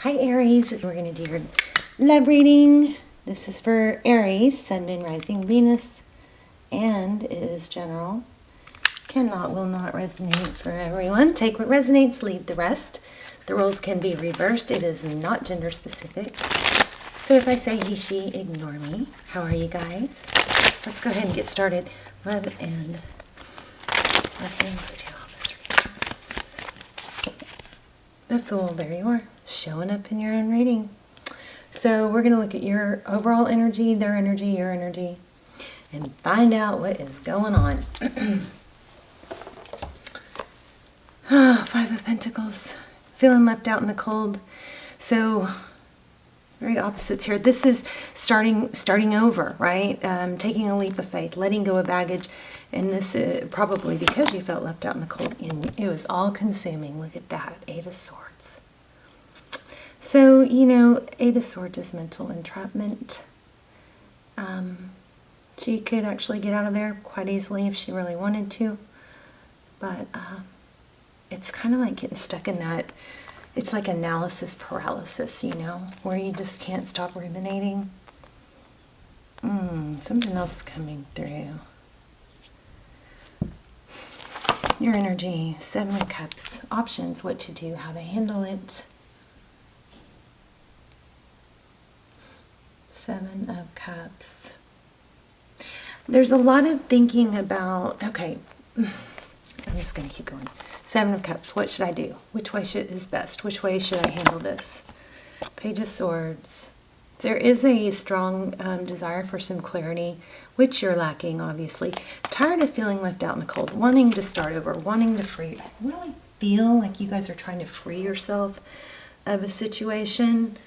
Hi Aries, we're going to do your love reading. This is for Aries, Sun, Moon, Rising, Venus, and it is general. Will not resonate for everyone. Take what resonates, leave the rest. The roles can be reversed. It is not gender specific. So if I say he, she, ignore me. How are you guys? Let's go ahead and get started. Love and blessings to all this readings. The Fool, there you are, showing up in your own reading. So we're going to look at your overall energy, their energy, your energy, and find out what is going on. Five of Pentacles, feeling left out in the cold. So very opposites here. This is starting over, right? Taking a leap of faith, letting go of baggage. And this probably because you felt left out in the cold. And it was all consuming. Look at that, Eight of Swords. So, you know, Eight of Swords is mental entrapment. She could actually get out of there quite easily if she really wanted to. But it's kind of like getting stuck in that. It's like analysis paralysis, you know, where you just can't stop ruminating. Something else is coming through. Your energy, Seven of Cups, options, what to do, how to handle it. Seven of Cups. There's a lot of thinking about, okay, I'm just going to keep going. Seven of Cups, what should I do? Which way is best? Which way should I handle this? Page of Swords. There is a strong desire for some clarity, which you're lacking, obviously. Tired of feeling left out in the cold, wanting to start over, wanting to free. I really feel like you guys are trying to free yourself of a situation.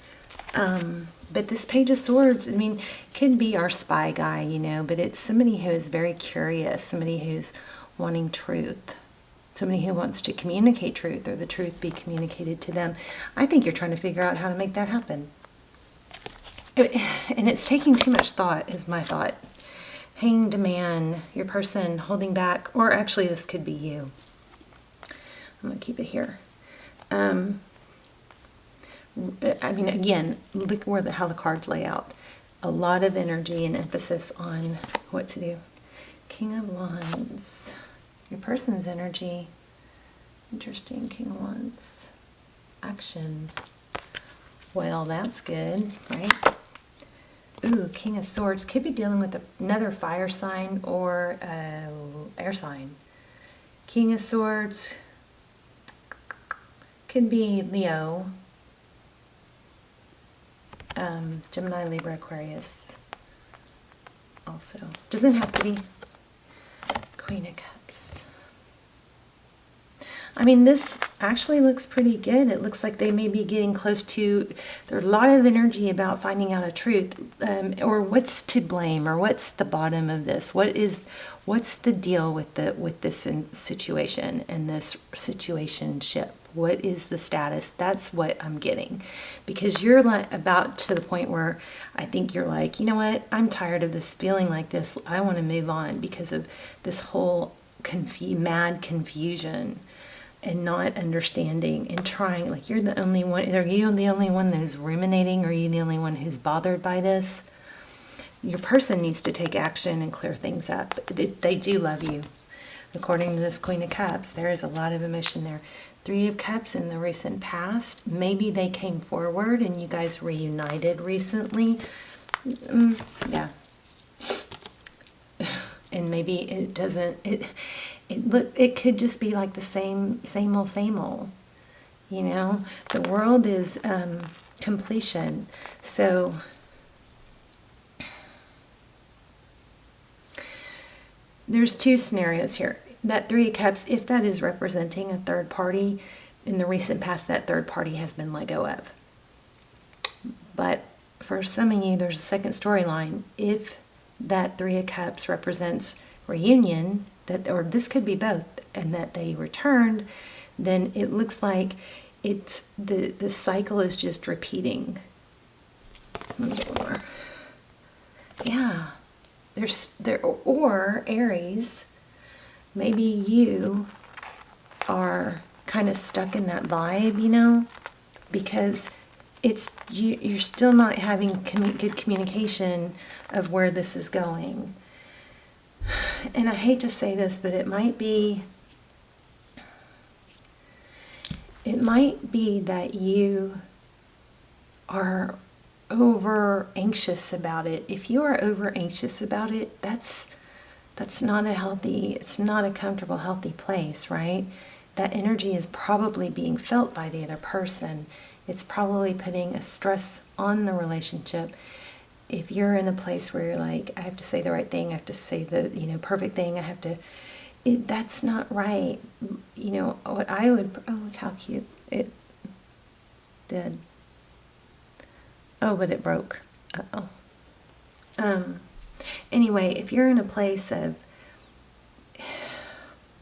But this Page of Swords, I mean, could be our spy guy, you know, but it's somebody who is very curious, somebody who's wanting truth. Somebody who wants to communicate truth, or the truth be communicated to them. I think you're trying to figure out how to make that happen. And it's taking too much thought, is my thought. Hanged Man, your person holding back, or actually this could be you. I'm going to keep it here. I mean, again, look how the cards lay out. A lot of energy and emphasis on what to do. King of Wands. Your person's energy. Interesting. King of Wands. Action. Well, that's good, right? Ooh, King of Swords. Could be dealing with another fire sign or air sign. King of Swords. Could be Leo. Gemini, Libra, Aquarius. Also. Doesn't have to be. Queen of Cups. I mean, this actually looks pretty good. It looks like they may be getting close to, there's a lot of energy about finding out a truth, or what's to blame, or what's the bottom of this. What's the deal with this situation and this situationship? What is the status? That's what I'm getting. Because you're like about to the point where I think you're like, you know what? I'm tired of this feeling like this. I want to move on because of this whole mad confusion and not understanding and trying. Like, you're the only one. Are you the only one who's ruminating? Or are you the only one who's bothered by this? Your person needs to take action and clear things up. They do love you. According to this Queen of Cups, there is a lot of emotion there. Three of Cups in the recent past. Maybe they came forward and you guys reunited recently. Yeah. And maybe it doesn't, it could just be like the same old. You know, the world is completion. So there's two scenarios here. That Three of Cups, if that is representing a third party, in the recent past, that third party has been let go of. But for some of you, there's a second storyline. If that Three of Cups represents reunion, or this could be both, and that they returned, then it looks like it's the cycle is just repeating. Let me get more. Yeah. Or Aries, maybe you are kind of stuck in that vibe, you know, because you're still not having good communication of where this is going. And I hate to say this, but it might be that you are over anxious about it. If you are over anxious about it, that's not a healthy, it's not a comfortable, healthy place, right? That energy is probably being felt by the other person. It's probably putting a stress on the relationship. If you're in a place where you're like, I have to say the right thing, I have to say the, perfect thing, that's not right. What I would, oh, look how cute it did. Oh, but it broke. Uh-oh. Anyway, if you're in a place of,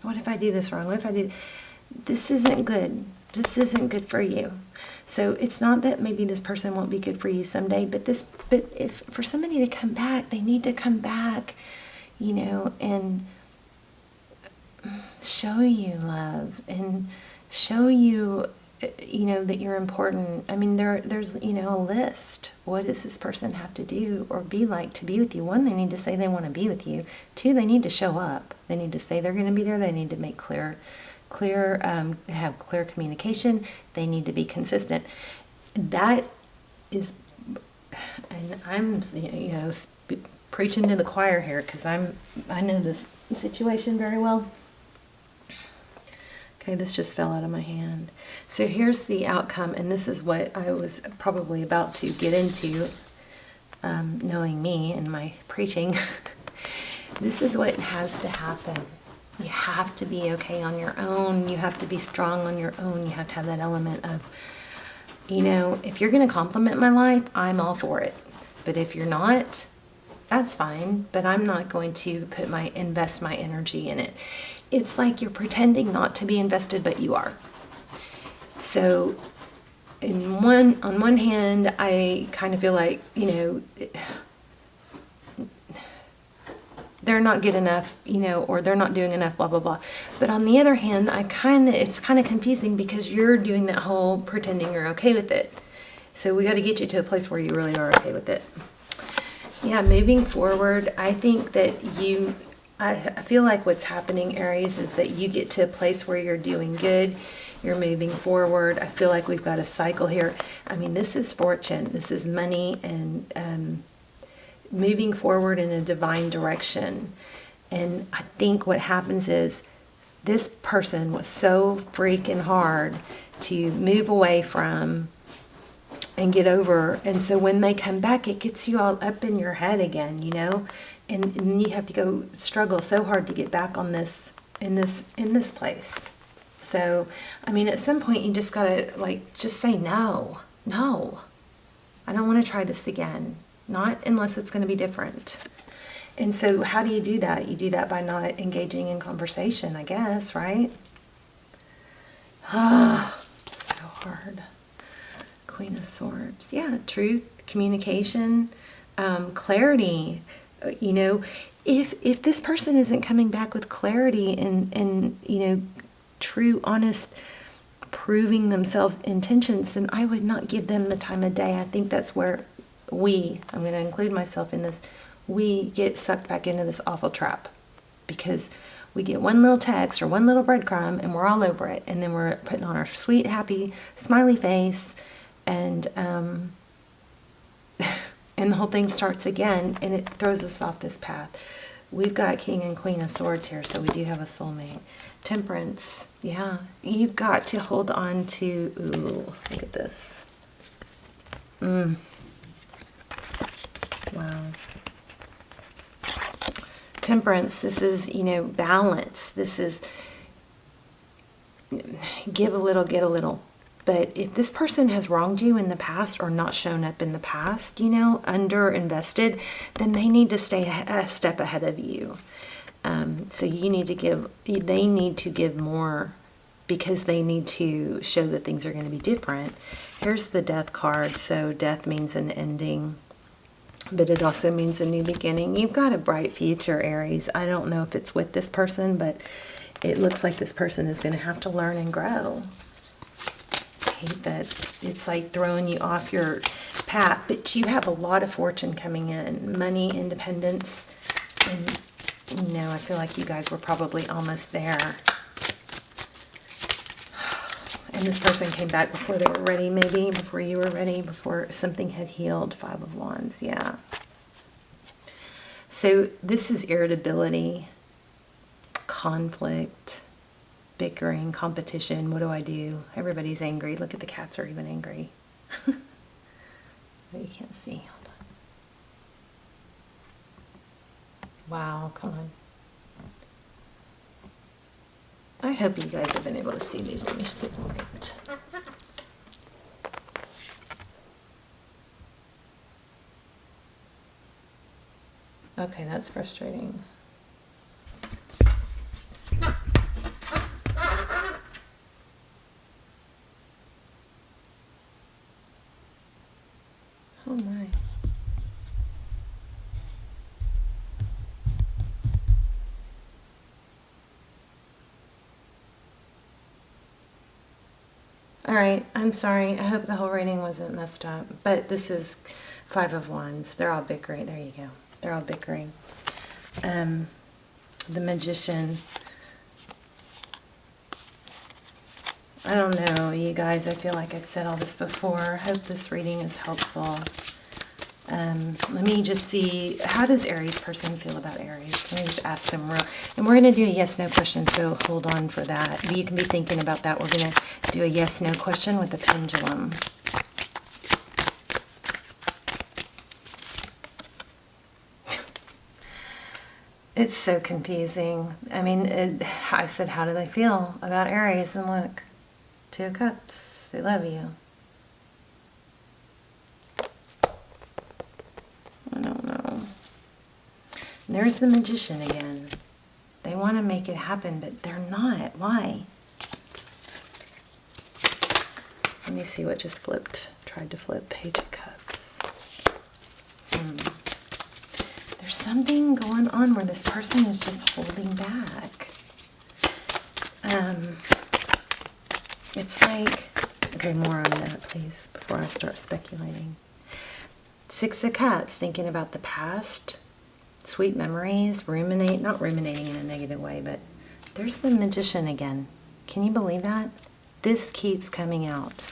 what if I do this wrong? What if I do, this isn't good. This isn't good for you. So it's not that maybe this person won't be good for you someday, but if for somebody to come back, they need to come back, and show you love and show you, that you're important. I mean, there's, a list. What does this person have to do or be like to be with you? One, they need to say they want to be with you. Two, they need to show up. They need to say they're going to be there. They need to make have clear communication. They need to be consistent. That is, and I'm, preaching to the choir here because I know this situation very well. Okay, this just fell out of my hand. So here's the outcome, and this is what I was probably about to get into, knowing me and my preaching. This is what has to happen. You have to be okay on your own. You have to be strong on your own. You have to have that element of, if you're going to compliment my life, I'm all for it. But if you're not, that's fine. But I'm not going to invest my energy in it. It's like you're pretending not to be invested, but you are. So on one hand, I kind of feel like, they're not good enough, or they're not doing enough, blah, blah, blah. But on the other hand, it's kind of confusing because you're doing that whole pretending you're okay with it. So we got to get you to a place where you really are okay with it. Yeah, moving forward, I think that I feel like what's happening, Aries, is that you get to a place where you're doing good, you're moving forward. I feel like we've got a cycle here. I mean, this is fortune, this is money, and moving forward in a divine direction. And I think what happens is this person was so freaking hard to move away from and get over. And so when they come back, it gets you all up in your head again, and you have to go struggle so hard to get back on this, in this place. So, I mean, at some point you just gotta just say no, I don't want to try this again. Not unless it's going to be different. And so how do you do that? You do that by not engaging in conversation, I guess, right? So hard. Queen of Swords. Yeah, truth, communication, clarity. If this person isn't coming back with clarity and true, honest, proving themselves intentions, then I would not give them the time of day. I think that's where I'm going to include myself in this, we get sucked back into this awful trap because we get one little text or one little breadcrumb and we're all over it. And then we're putting on our sweet, happy, smiley face and and the whole thing starts again and it throws us off this path. We've got King and Queen of Swords here, so we do have a soulmate. Temperance, yeah. You've got to hold on to, ooh, look at this. Wow. Temperance, this is, balance. This is give a little, get a little. But if this person has wronged you in the past or not shown up in the past, under invested, then they need to stay a step ahead of you. So they need to give more because they need to show that things are going to be different. Here's the Death card. So death means an ending. But it also means a new beginning. You've got a bright future, Aries. I don't know if it's with this person, but it looks like this person is going to have to learn and grow. hate that it's like throwing you off your path. But you have a lot of fortune coming in, money, independence, and you know, I feel like you guys were probably almost there. And this person came back before they were ready, maybe before you were ready, before something had healed. 5 of Wands, yeah. So this is irritability, conflict, bickering, competition. What do I do? Everybody's angry. Look at the cats are even angry. But you can't see. Hold on. Wow, come on. I hope you guys have been able to see these. Let me see. Wait. Okay, that's frustrating. Oh my. All right, I'm sorry. I hope the whole reading wasn't messed up. But this is 5 of Wands. They're all bickering. There you go. They're all bickering. The Magician. I don't know, you guys. I feel like I've said all this before. I hope this reading is helpful. Let me just see, how does Aries person feel about Aries? Let me just ask some real, and we're going to do a yes-no question, so hold on for that. You can be thinking about that. We're going to do a yes-no question with the pendulum. It's so confusing. I mean, I said, how do they feel about Aries? And look, 2 of Cups. They love you. I don't know. And there's the Magician again. They want to make it happen, but they're not. Why? Let me see what just flipped. Tried to flip. Page of Cups. There's something going on where this person is just holding back. It's like, okay, more on that, please, before I start speculating. 6 of Cups, thinking about the past, sweet memories, not ruminating in a negative way, but there's the Magician again. Can you believe that? This keeps coming out.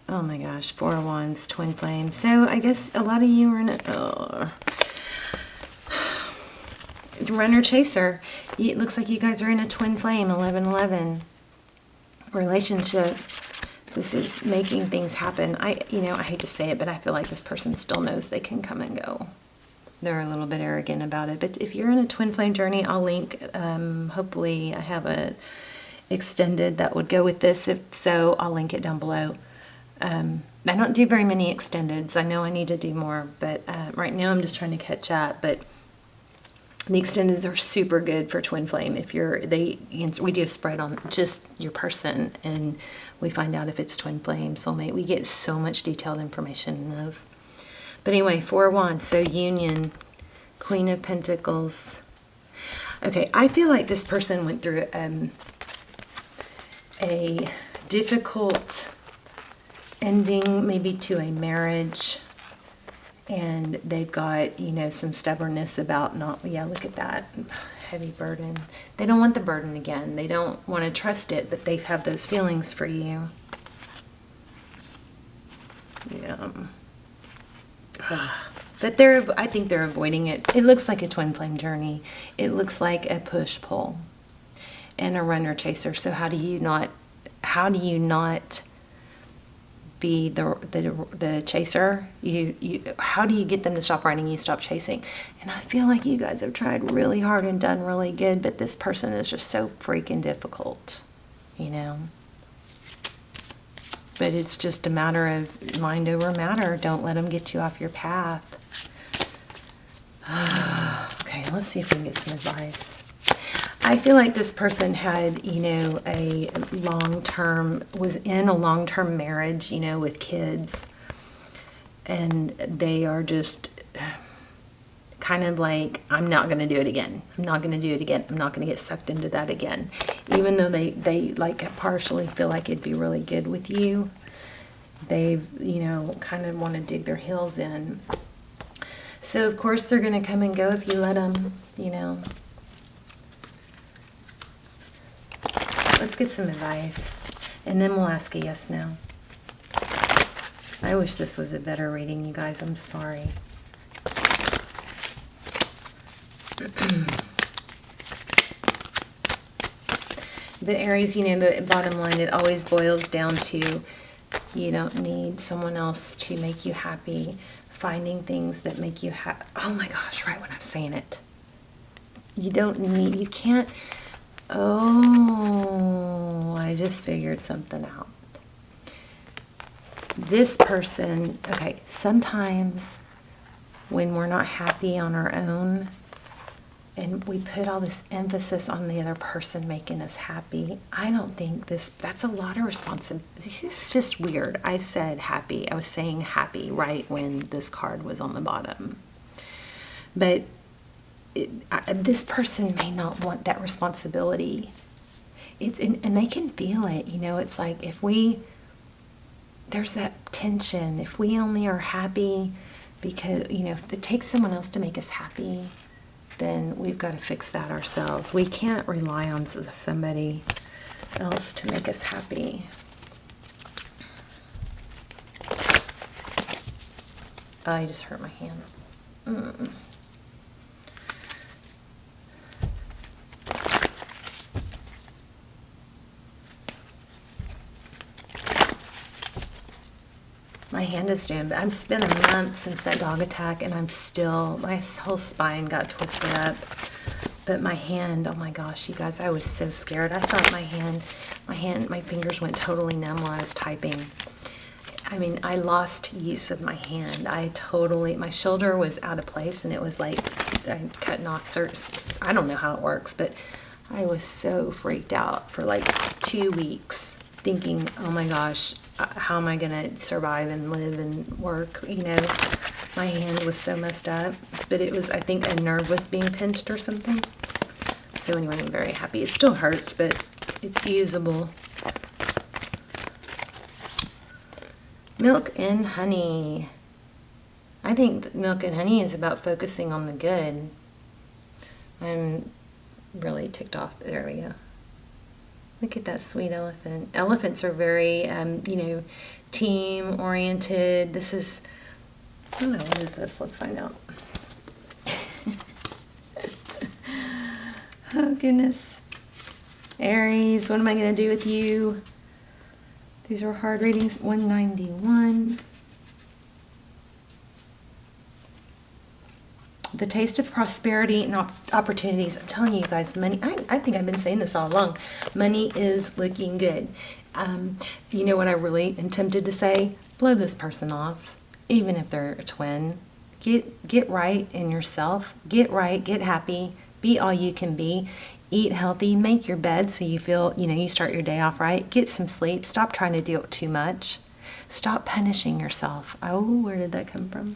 Oh my gosh, 4 of Wands, twin flame. So I guess a lot of you are in a runner chaser. It looks like you guys are in a twin flame, 11-11 relationship. This is making things happen. I hate to say it, but I feel like this person still knows they can come and go. They're a little bit arrogant about it. But if you're in a twin flame journey, I'll link, hopefully I have a extended that would go with this. If so, I'll link it down below. I don't do very many extendeds. I know I need to do more, but right now I'm just trying to catch up. But the extendeds are super good for twin flame. We do a spread on just your person, and we find out if it's twin flame, soulmate. We get so much detailed information in those. But anyway, 4 of Wands, so union, Queen of Pentacles. Okay, I feel like this person went through a difficult ending, maybe to a marriage. And they've got, some stubbornness about look at that, heavy burden. They don't want the burden again. They don't want to trust it, but they have those feelings for you. Yeah. But I think they're avoiding it. It looks like a twin flame journey. It looks like a push-pull and a runner-chaser. So how do you not be the chaser? How do you get them to stop running? You stop chasing. And I feel like you guys have tried really hard and done really good, but this person is just so freaking difficult, But it's just a matter of mind over matter. Don't let them get you off your path. Okay, let's see if we can get some advice. I feel like this person had, was in a long-term marriage, with kids. And they are just kind of like, I'm not going to do it again. I'm not going to do it again. I'm not going to get sucked into that again. Even though they like partially feel like it'd be really good with you, they've, you know, kind of want to dig their heels in. So of course they're going to come and go if you let them, you know. Let's get some advice, and then we'll ask a yes, no. I wish this was a better reading, you guys. I'm sorry. But Aries, you know, the bottom line, it always boils down to you don't need someone else to make you happy. Finding things that make you happy. Oh my gosh, right when I'm saying it. You don't need, you can't. Oh, I just figured something out. This person, okay, sometimes when we're not happy on our own, and we put all this emphasis on the other person making us happy, I don't think that's a lot of responsibility. It's just weird. I said happy. I was saying happy right when this card was on the bottom. But this person may not want that responsibility. And they can feel it, you know. It's like there's that tension. If we only are happy because, you know, if it takes someone else to make us happy, then we've got to fix that ourselves. We can't rely on somebody else to make us happy. Oh, I just hurt my hand. My hand is doing, but it's been a month since that dog attack, and I'm still, my whole spine got twisted up. But my hand, oh my gosh, you guys, I was so scared. I thought my fingers went totally numb while I was typing. I mean, I lost use of my hand. My shoulder was out of place, and it was like I cutting off. I don't know how it works, but I was so freaked out for like 2 weeks, thinking, oh my gosh, how am I gonna survive and live and work? You know, my hand was so messed up, but it was, I think a nerve was being pinched or something. So anyway, I'm very happy. It still hurts, but it's usable. Milk and honey. I think that milk and honey is about focusing on the good. I'm really ticked off. There we go. Look at that sweet elephant. Elephants are very, you know, team-oriented. This is, I don't know, what is this? Let's find out. Oh, goodness. Aries, what am I going to do with you? These are hard readings. 191. The taste of prosperity and opportunities. I'm telling you guys, money, I think I've been saying this all along. Money is looking good. You know what I really am tempted to say? Blow this person off, even if they're a twin. Get right in yourself. Get right, get happy, be all you can be. Eat healthy, make your bed so you feel, you know, you start your day off right. Get some sleep. Stop trying to do too much. Stop punishing yourself. Oh, where did that come from?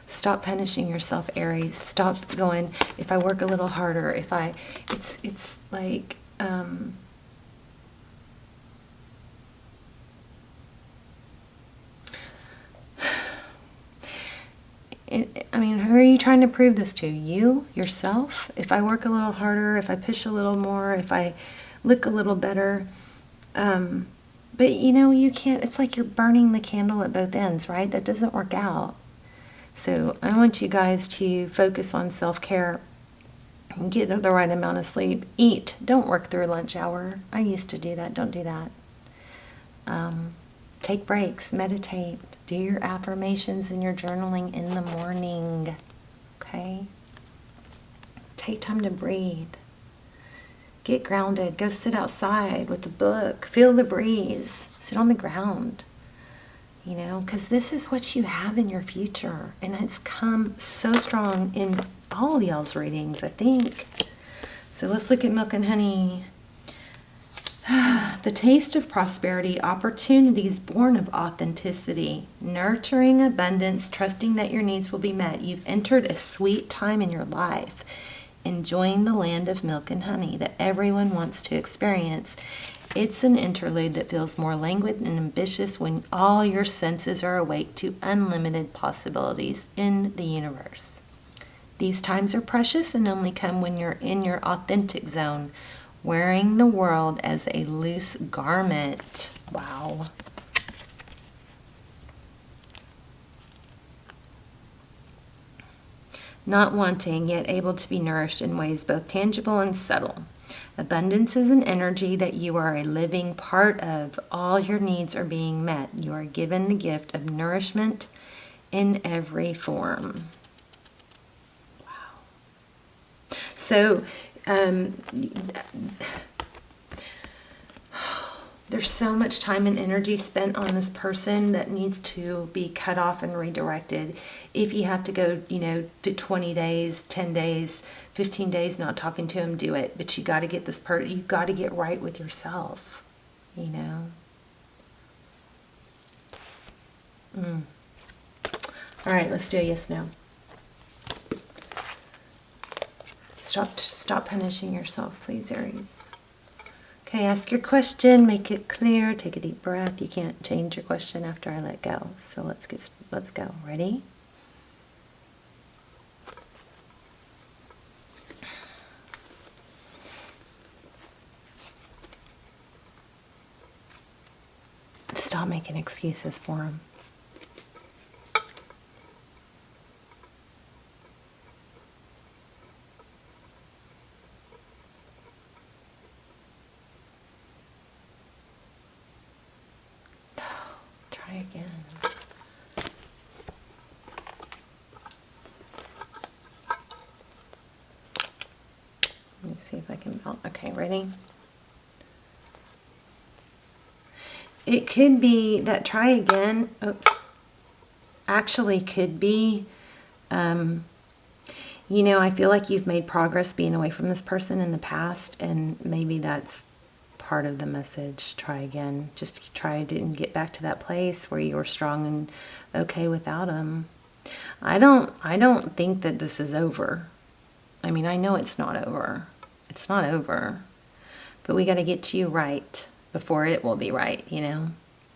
Stop punishing yourself, Aries. Stop going, if I work a little harder, it's like, I mean, who are you trying to prove this to? You? Yourself? If I work a little harder, if I push a little more, if I look a little better. But, you know, you can't, it's like you're burning the candle at both ends, right? That doesn't work out. So I want you guys to focus on self-care. Get the right amount of sleep. Eat. Don't work through lunch hour. I used to do that. Don't do that. Take breaks. Meditate. Do your affirmations and your journaling in the morning. Okay? Take time to breathe. Get grounded. Go sit outside with a book. Feel the breeze. Sit on the ground. You know, because this is what you have in your future. And it's come so strong in all y'all's readings, I think. So let's look at milk and honey. The taste of prosperity, opportunities born of authenticity, nurturing abundance, trusting that your needs will be met. You've entered a sweet time in your life. enjoying the land of milk and honey that everyone wants to experience. It's an interlude that feels more languid and ambitious when all your senses are awake to unlimited possibilities in the universe. These times are precious and only come when you're in your authentic zone, wearing the world as a loose garment. Wow. Not wanting, yet able to be nourished in ways both tangible and subtle. Abundance is an energy that you are a living part of. All your needs are being met. You are given the gift of nourishment in every form. Wow. So, there's so much time and energy spent on this person that needs to be cut off and redirected. If you have to go, 20 days, 10 days, 15 days not talking to him, do it. But you got to get this part. You got to get right with yourself, All right, let's do a yes, no. Stop punishing yourself, please, Aries. Okay, ask your question, make it clear, take a deep breath. You can't change your question after I let go. So let's go. Ready? Stop making excuses for him. Again. Let me see if I can mount. Okay, ready? It could be that try again. Oops. Actually could be, I feel like you've made progress being away from this person in the past, and maybe that's part of the message. Try again. Just try to get back to that place where you're strong and okay without him. I don't think that this is over. I mean, I know it's not over. It's not over. But we got to get you right before it will be right,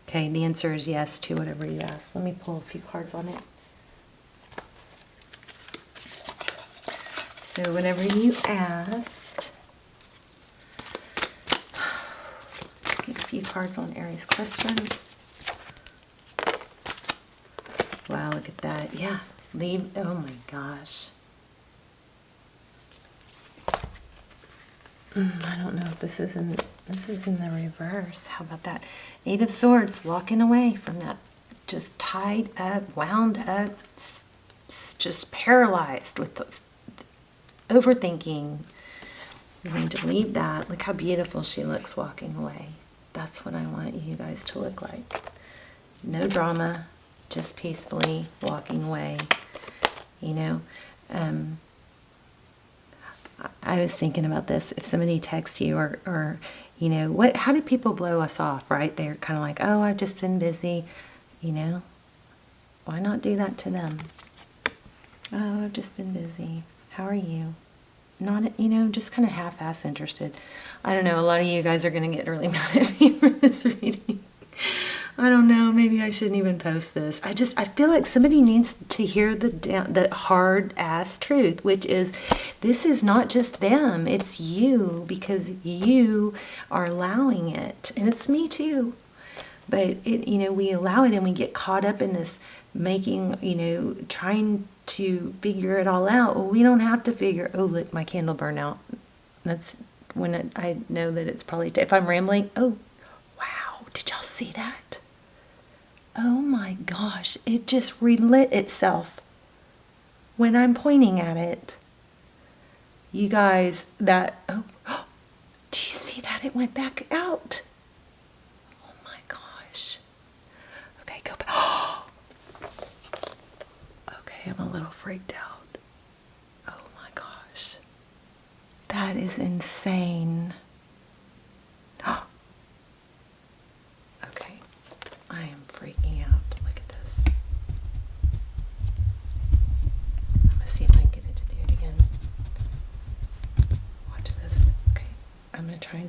Okay, the answer is yes to whatever you ask. Let me pull a few cards on it. So whatever you asked, a few cards on Aries' question. Wow, look at that. Yeah, leave. Oh my gosh. I don't know if this is in the reverse. How about that? 8 of Swords, walking away from that, just tied up, wound up, just paralyzed with the overthinking. You're going to leave that. Look how beautiful she looks walking away. That's what I want you guys to look like. No drama, just peacefully walking away. I was thinking about this. If somebody texts you or how do people blow us off, right? They're kind of like, oh, I've just been busy, Why not do that to them? Oh, I've just been busy. How are you? Not, just kind of half-ass interested. I don't know. A lot of you guys are going to get really mad at me for this reading. I don't know. Maybe I shouldn't even post this. I feel like somebody needs to hear the hard-ass truth, which is this is not just them. It's you, because you are allowing it. And it's me too. But, we allow it and we get caught up in this making, trying to figure it all out. Well, we don't have to figure, oh, look, my candle burned out. That's when I know that it's probably, if I'm rambling, oh, wow, did y'all see that? Oh my gosh, it just relit itself when I'm pointing at it. You guys, that, do you see that? It went back out. Oh my gosh. Okay, go back. Okay, I'm a little freaked out. Oh my gosh. That is insane. Okay, I am freaking out. Look at this. I'm gonna see if I can get it to do it again.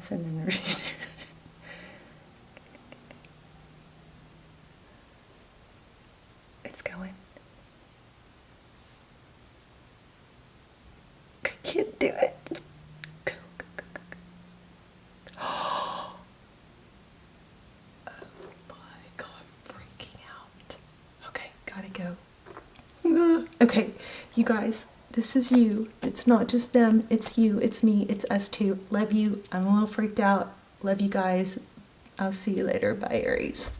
send energy. It's going. I can't do it. Go, go, go, go, go. Oh my God, I'm freaking out. Okay, gotta go. Okay, you guys, this is you. It's not just them, it's you, it's me, it's us too. Love you. I'm a little freaked out. Love you guys. I'll see you later. Bye, Aries.